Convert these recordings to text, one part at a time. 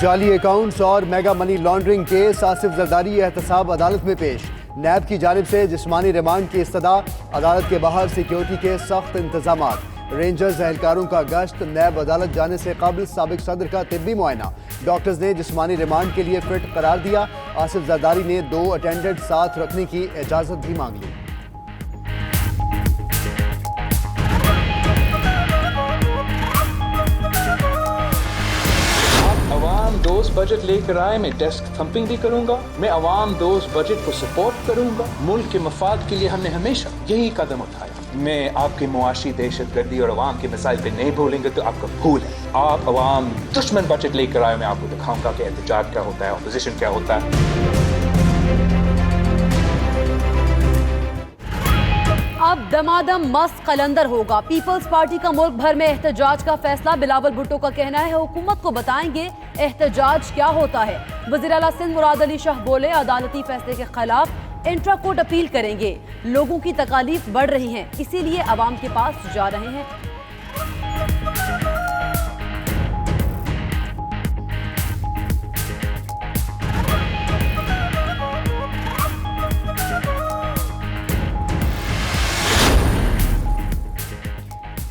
जाली अकाउंट्स और mega money laundering case Asif Zardari एहतसाब अदालत में पेश। नैब की जानिब से जिस्मानी रिमांड की इस्तदा, अदालत के बाहर सिक्योरिटी के सख्त इंतजाम। रेंजर्स एहलकारों का गश्त, नैब अदालत जाने से कबल साबिक सदर का तिब्बी मुआयना। डॉक्टर्स ने जिस्मानी रिमांड के लिए फिट करार दिया। आसिफ जरदारी ने 2 अटेंडेंट साथ रखने की इजाज़त भी मांग ली। दोस्त बजट लेकर आए, मैं डेस्क थंपिंग भी करूंगा, मैं अवाम दोस्त बजट को सपोर्ट करूंगा। मुल्क के मफाद के लिए हमने हमेशा यही कदम उठाया। मैं आपकी मुआशी दहशतगर्दी और अवाम के मसाइल पे नहीं भूलेंगे तो आपका भूल है। आप अवाम दुश्मन बजट लेकर आए, मैं आपको दिखाऊंगा कि एहतजाज क्या होता है, अपोजिशन क्या होता है। अब दमादम मस्त कलंदर होगा। पीपल्स पार्टी का मुल्क भर में एहतजाज का फैसला। बिलावल भुट्टो का कहना है हुकूमत को बताएंगे एहतजाज क्या होता है। वज़ीर आला सिंध मुराद अली शाह बोले अदालती फैसले के खिलाफ इंट्रा कोर्ट अपील करेंगे। लोगों की तकालीफ बढ़ रही हैं, इसीलिए अवाम के पास जा रहे हैं।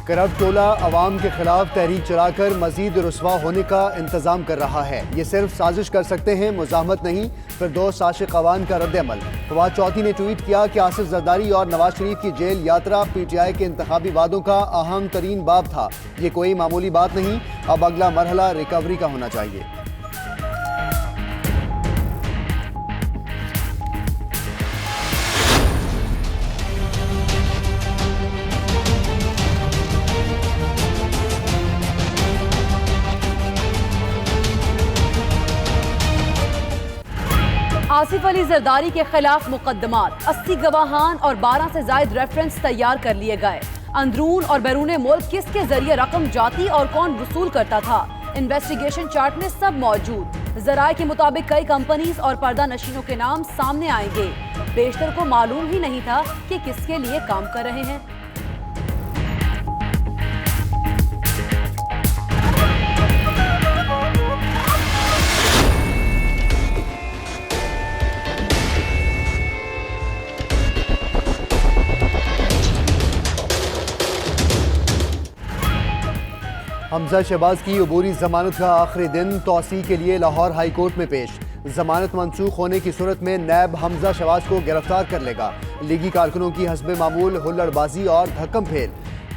करप्ट टोला अवाम के खिलाफ तहरीक चलाकर मजीद रुसवा होने का इंतजाम कर रहा है। ये सिर्फ साजिश कर सकते हैं, मुजाहमत नहीं। फिरदौस आशिक अवान का रद्द-ए-अमल। फवाद चौधरी ने ट्वीट किया कि आसिफ जरदारी और नवाज शरीफ की जेल यात्रा PTI के इंतखाबी वादों का अहम तरीन बाब था। ये कोई मामूली बात नहीं। अब अगला मरहला रिकवरी का होना चाहिए। आसिफ अली जरदारी के खिलाफ मुकदमात, 80 गवाहान और 12 से जायद रेफरेंस तैयार कर लिए गए। अंदरून और बैरून मुल्क किसके जरिए रकम जाती और कौन वसूल करता था, इन्वेस्टिगेशन चार्ट में सब मौजूद। जराये के मुताबिक कई कंपनीज और पर्दा नशीनों के नाम सामने आएंगे। बेशतर को मालूम ही नहीं था कि किसके लिए काम कर रहे हैं। हमजा शहबाज की अबूरी जमानत का आखिरी दिन तौसी के लिए लाहौर हाई कोर्ट में पेश। जमानत मंसूख होने की सूरत में नैब हमजा शहबाज को गिरफ्तार कर लेगा। लीगी कारकुनों की हस्बे मामूल हुल्लड़बाजी और धक्कम फेल।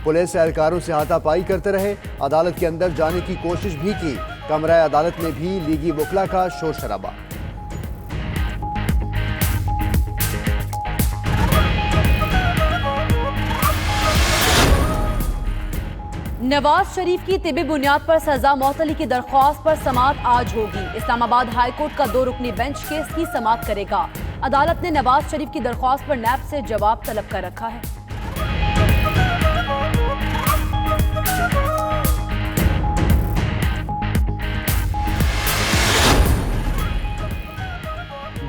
पुलिस एहलकारों से हाथापाई करते रहे, अदालत के अंदर जाने की कोशिश भी की। कमरा अदालत में भी लीगी वकला का शोर शराबा। नवाज शरीफ की तिबी बुनियाद पर सजा मौतली की दरख्वास्त पर समाअत आज होगी। इस्लामाबाद हाई कोर्ट का 2 रुकनी बेंच केस की समाअत करेगा। अदालत ने नवाज शरीफ की दरख्वास्त पर नैब से जवाब तलब कर रखा है।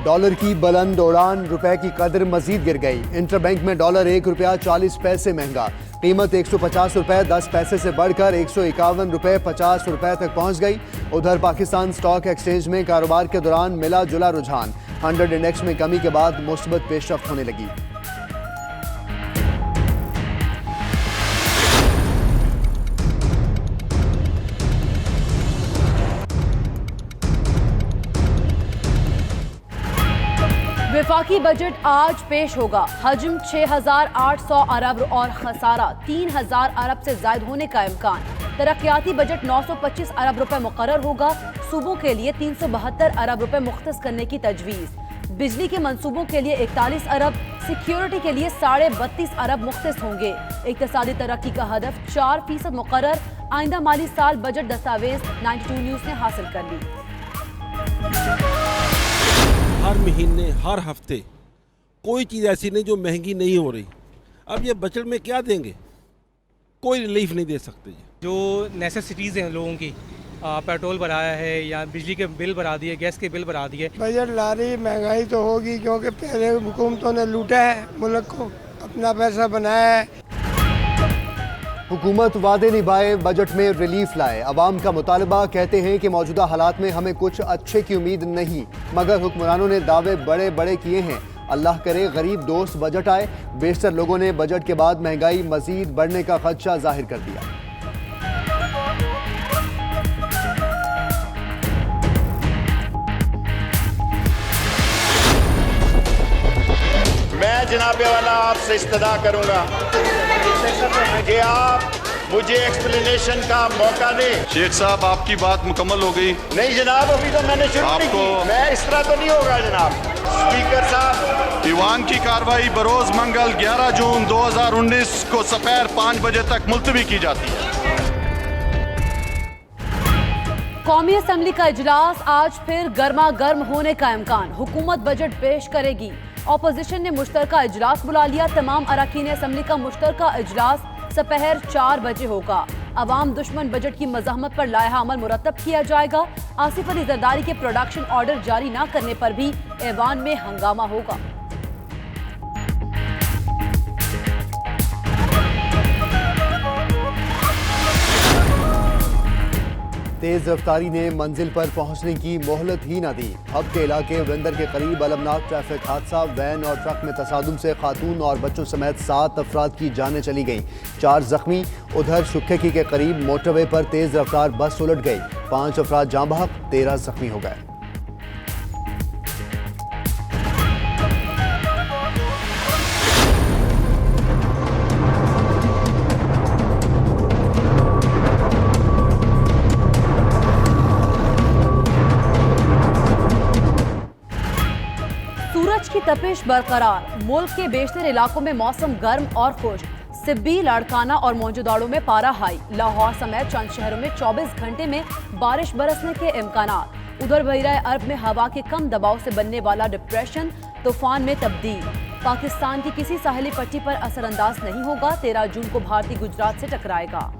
डॉलर की बुलंद उड़ान, रुपए की कदर मजीद गिर गई। इंटरबैंक में डॉलर 1 रुपया 40 पैसे महंगा। कीमत 150 रुपए 10 पैसे से बढ़कर 151 रुपए 50 रुपए तक पहुंच गई। उधर पाकिस्तान स्टॉक एक्सचेंज में कारोबार के दौरान मिला जुला रुझान। 100 इंडेक्स में कमी के बाद मुस्बत पेशरफ्त होने लगी। वफाकी बजट आज पेश होगा। हजम 6,800 अरब और खसारा 3,000 अरब से जायद होने का इम्कान। तरक्याती बजट 925 अरब रुपए मुकर्रर होगा। सूबों के लिए 372 अरब रुपए मुख्तस करने की तजवीज़। बिजली के मंसूबों के लिए 41 अरब, सिक्योरिटी के लिए 32.5 अरब मुख्तस होंगे। इक़्तिसादी तरक्की का हदफ 4% मुकर्रर। आइंदा माली साल बजट दस्तावेज 92 न्यूज़ ने हासिल कर ली। हर महीने हर हफ्ते कोई चीज़ ऐसी नहीं जो महंगी नहीं हो रही। अब ये बजट में क्या देंगे, कोई रिलीफ नहीं दे सकते। जो नेसेसिटीज़ हैं लोगों की, पेट्रोल बढ़ाया है या बिजली के बिल बढ़ा दिए, गैस के बिल बढ़ा दिए। बजट ला रही महंगाई तो होगी, क्योंकि पहले हुकूमतों ने लूटा है मुल्क को, अपना पैसा बनाया है। हुकूमत वादे निभाए, बजट में रिलीफ लाए। अवाम का मुतालबा, कहते हैं कि मौजूदा हालात में हमें कुछ अच्छे की उम्मीद नहीं, मगर हुक्मरानों ने दावे बड़े बड़े किए हैं। अल्लाह करे गरीब दोस्त बजट आए। बेशतर लोगों ने बजट के बाद महंगाई मजीद बढ़ने का खदशा जाहिर कर दिया। मैं जनाबे वाला आपसे इस्तदा करूंगा कि आप मुझे एक्सप्लेनेशन का मौका दें। शेख साहब, आपकी बात मुकम्मल हो गई? नहीं जनाब, अभी तो मैंने शुरू नहीं की। मैं इस तरह तो नहीं होगा जनाब। स्पीकर साहब, ईवान की कार्रवाई बरोज मंगल 11 जून 2019 को दोपहर 5 बजे तक मुलतवी की जाती है। कौमी असम्बली का इजलास आज फिर गर्मा गर्म होने का इम्कान। हुकूमत बजट पेश करेगी। ऑपोजिशन ने मुश्तरका इजलास बुला लिया। तमाम अरकान असम्बली का मुश्तरका इजलास दोपहर 4 बजे होगा। अवाम दुश्मन बजट की मज़ाहमत पर लाया अमल मुरतब किया जाएगा। आसिफ अली जरदारी के प्रोडक्शन ऑर्डर जारी न करने पर भी ऐवान में हंगामा होगा। तेज रफ्तारी ने मंजिल पर पहुंचने की मोहलत ही न दी। हब के इलाके विंदर के करीब अलमनाक ट्रैफिक हादसा। वैन और ट्रक में तसादुम से खातून और बच्चों समेत 7 अफराद की जानें चली गईं, 4 जख्मी। उधर शुक्की के करीब मोटरवे पर तेज रफ्तार बस उलट गई, 5 अफराद जाँ बहक, 13 जख्मी हो गए। सूरज की तपिश बरकरार। मुल्क के बेशतर इलाकों में मौसम गर्म और खुश्क। सिब्बी, लाड़काना और मौजूदाड़ों में पारा हाई। लाहौर समेत चंद शहरों में 24 घंटे में बारिश बरसने के इम्कानात। उधर बहिरा अरब में हवा के कम दबाव से बनने वाला डिप्रेशन तूफान में तब्दील। पाकिस्तान की किसी साहली पट्टी पर असरअंदाज नहीं होगा। 13 जून को भारतीय गुजरात से टकराएगा।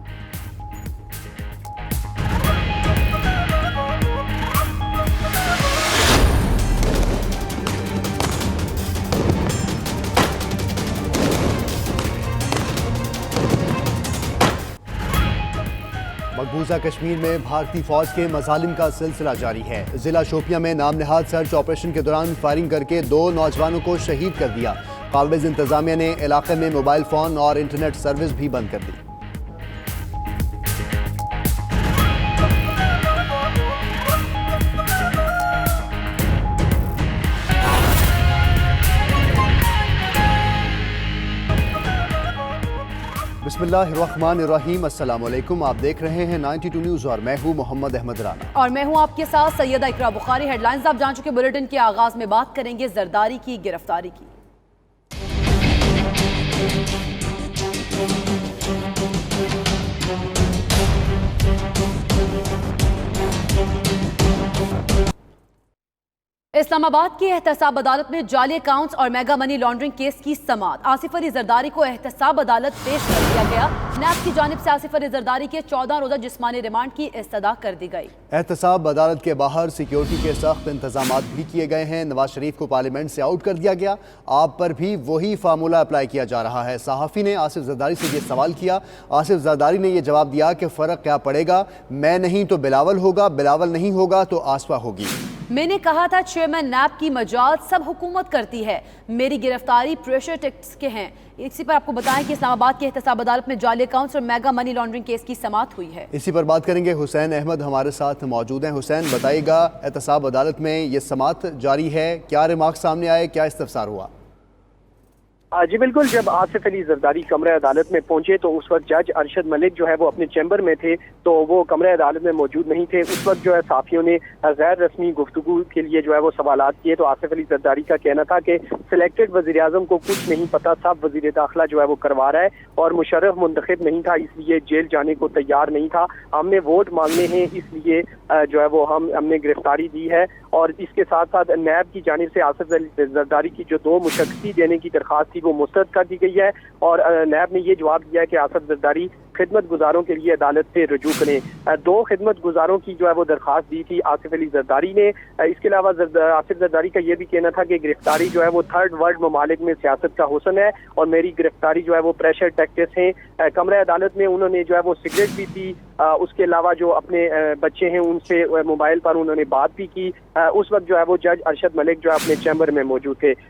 मकबूजा कश्मीर में भारतीय फौज के मजालिम का सिलसिला जारी है। जिला शोपिया में नाम नहाद सर्च ऑपरेशन के दौरान फायरिंग करके 2 नौजवानों को शहीद कर दिया। काबिज इंतजामिया ने इलाके में मोबाइल फोन और इंटरनेट सर्विस भी बंद कर दी। बिस्मिल्लाहिर्रहमानिर्रहीम। अस्सलाम वालेकुम। आप देख रहे हैं 92 न्यूज़ और मैं हूं मोहम्मद अहमद राना और मैं हूं आपके साथ सैयदा इकरा बुखारी। हेडलाइंस आप जान चुके। बुलेटिन के आगाज में बात करेंगे जरदारी की गिरफ्तारी की। इस्लामाबाद की एहतसाब अदालत में जाली अकाउंट्स और मेगा मनी लॉन्ड्रिंग केस की समाअत। आसिफ अली जरदारी को एहतसाब अदालत पेश कर दिया गया। नैब की जानिब से आसिफ अली जरदारी के 14 रोजा जिस्मानी रिमांड की इस्तदा कर दी गई। एहतसाब अदालत के बाहर सिक्योरिटी के सख्त इंतजाम भी किए गए हैं। नवाज शरीफ को पार्लियामेंट से आउट कर दिया गया। आप पर भी वही फार्मूला अप्लाई किया जा रहा है। सहाफ़ी ने आसिफ जरदारी से ये सवाल किया। आसिफ जरदारी ने यह जवाब दिया कि फ़र्क क्या पड़ेगा, मैं नहीं तो बिलावल होगा, बिलावल नहीं होगा तो आसफा होगी। मैंने कहा था चेयरमैन नैब की मजाज सब हुकूमत करती है। मेरी गिरफ्तारी प्रेशर टेक्स के हैं। इसी पर आपको बताएं कि इस्लामाबाद की एहतसाब अदालत में जाली अकाउंट्स और मेगा मनी लॉन्ड्रिंग केस की समाअत हुई है। इसी पर बात करेंगे। हुसैन अहमद हमारे साथ मौजूद हैं। हुसैन, बताइएगा, एहतसाब अदालत में ये समाअत जारी है, क्या रिमार्क सामने आए, क्या इस्तफसार हुआ? जी बिल्कुल, जब आसिफ अली जरदारी कमरे अदालत में पहुंचे तो उस वक्त जज अरशद मलिक जो है वो अपने चैम्बर में थे, तो वो कमरे अदालत में मौजूद नहीं थे। उस वक्त जो है साफियों ने गैर रस्मी गुफ्तगू के लिए जो है वो सवालात किए, तो आसिफ अली जरदारी का कहना था कि सिलेक्टेड वज़ीर आज़म को कुछ नहीं पता, सब वज़ीर दाखिला जो है वो करवा रहा है और मुशर्रफ मुंतखब नहीं था, इसलिए जेल जाने को तैयार नहीं था। हमने वोट मांगने हैं, इसलिए जो है वो हमने गिरफ्तारी दी है। और इसके साथ साथ नैब की जानिब से आसिफ अली जरदारी की जो 2 मुशक्कसी देने की दरख्वास्त थी वो मुस्तरद कर दी गई है। और नैब ने ये जवाब दिया है कि आसिफ जरदारी खिदमत गुजारों के लिए अदालत से रुजू करें। 2 खिदमत गुजारों की जो है वो दरख्वास्त दी थी आसिफ अली जरदारी ने। इसके अलावा आसिफ जरदारी का यह भी कहना था कि गिरफ्तारी जो है वो थर्ड वर्ल्ड ममालिक में सियासत का हुस्न है और मेरी गिरफ्तारी जो है वो प्रेशर टैक्टिक्स हैं। कमरा अदालत में उन्होंने जो है वो सिगरेट भी पी, उसके अलावा जो अपने बच्चे हैं उनसे मोबाइल पर उन्होंने बात भी की। उस वक्त जो है वो जज अरशद मलिक जो है अपने चैम्बर में मौजूद थे।